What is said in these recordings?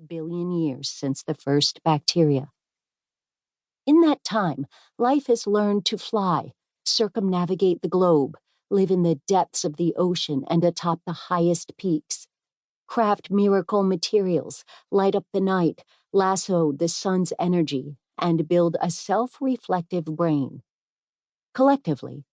billion years since the first bacteria. In that time, life has learned to fly, circumnavigate the globe, live in the depths of the ocean and atop the highest peaks, craft miracle materials, light up the night, lasso the sun's energy, and build a self-reflective brain. Collectively,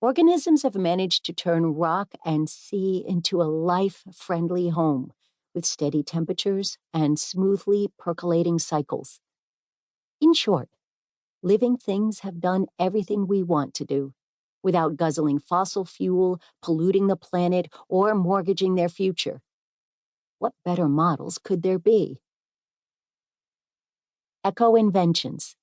organisms have managed to turn rock and sea into a life-friendly home with steady temperatures and smoothly percolating cycles. In short, living things have done everything we want to do, without guzzling fossil fuel, polluting the planet, or mortgaging their future. What better models could there be? Eco-inventions.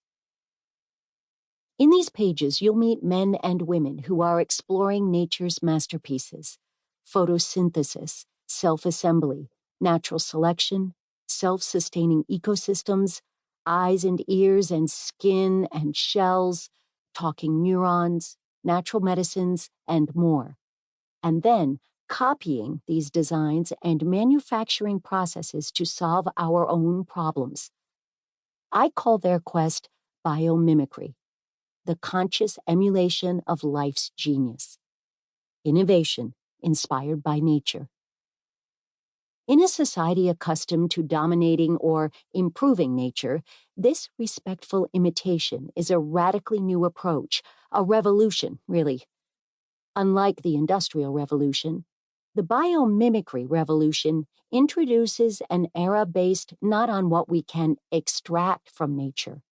In these pages, you'll meet men and women who are exploring nature's masterpieces: photosynthesis, self-assembly, natural selection, self-sustaining ecosystems, eyes and ears and skin and shells, talking neurons, natural medicines, and more. And then copying these designs and manufacturing processes to solve our own problems. I call their quest biomimicry, the conscious emulation of life's genius. Innovation inspired by nature. In a society accustomed to dominating or improving nature, this respectful imitation is a radically new approach, a revolution, really. Unlike the Industrial Revolution, the biomimicry revolution introduces an era based not on what we can extract from nature,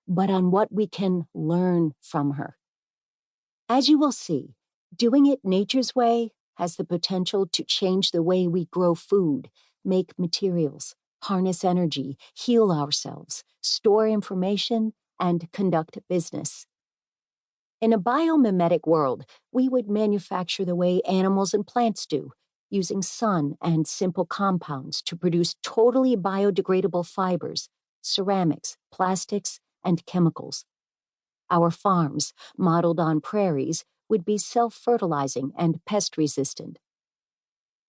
but on what we can learn from her. As you will see, doing it nature's way has the potential to change the way we grow food, make materials, harness energy, heal ourselves, store information, and conduct business. In a biomimetic world, we would manufacture the way animals and plants do, using sun and simple compounds to produce totally biodegradable fibers, ceramics, plastics, and chemicals. Our farms, modeled on prairies, would be self-fertilizing and pest-resistant.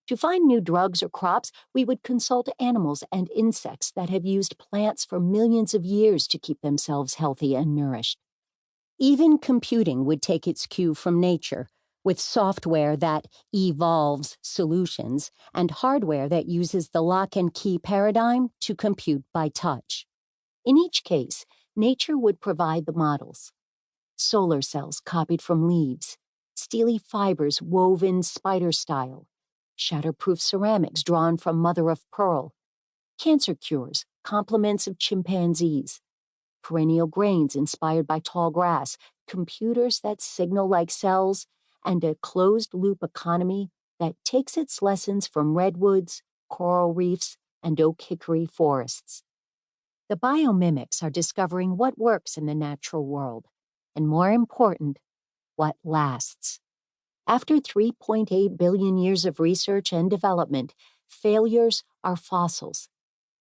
To find new drugs or crops, we would consult animals and insects that have used plants for millions of years to keep themselves healthy and nourished. Even computing would take its cue from nature, with software that evolves solutions and hardware that uses the lock and key paradigm to compute by touch. In each case, nature would provide the models. Solar cells copied from leaves, steely fibers woven spider style, shatterproof ceramics drawn from mother of pearl, cancer cures, complements of chimpanzees, perennial grains inspired by tall grass, computers that signal like cells, and a closed-loop economy that takes its lessons from redwoods, coral reefs, and oak hickory forests. The biomimics are discovering what works in the natural world, and more important, what lasts. After 3.8 billion years of research and development, failures are fossils,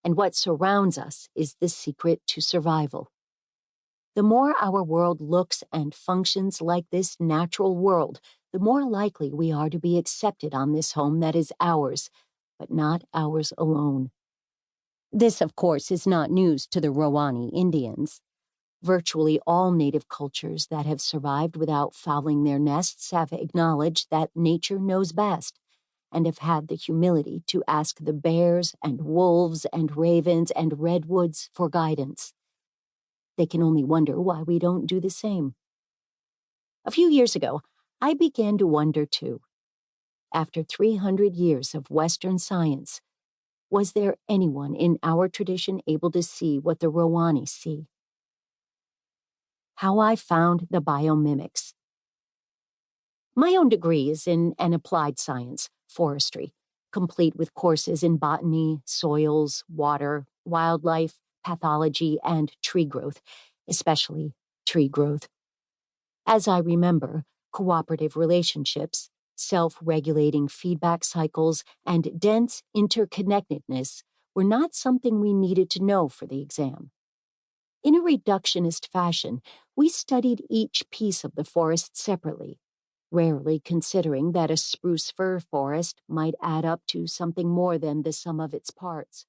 and what surrounds us is the secret to survival. The more our world looks and functions like this natural world, the more likely we are to be accepted on this home that is ours, but not ours alone. This, of course, is not news to the Rowani Indians. Virtually all native cultures that have survived without fouling their nests have acknowledged that nature knows best, and have had the humility to ask the bears and wolves and ravens and redwoods for guidance. They can only wonder why we don't do the same. A few years ago, I began to wonder too. After 300 years of Western science, was there anyone in our tradition able to see what the Rowani see? How I found the biomimics. My own degree is in an applied science, forestry, complete with courses in botany, soils, water, wildlife, pathology, and tree growth, especially tree growth. As I remember, cooperative relationships, self-regulating feedback cycles, and dense interconnectedness were not something we needed to know for the exam. In a reductionist fashion, we studied each piece of the forest separately, rarely considering that a spruce fir forest might add up to something more than the sum of its parts.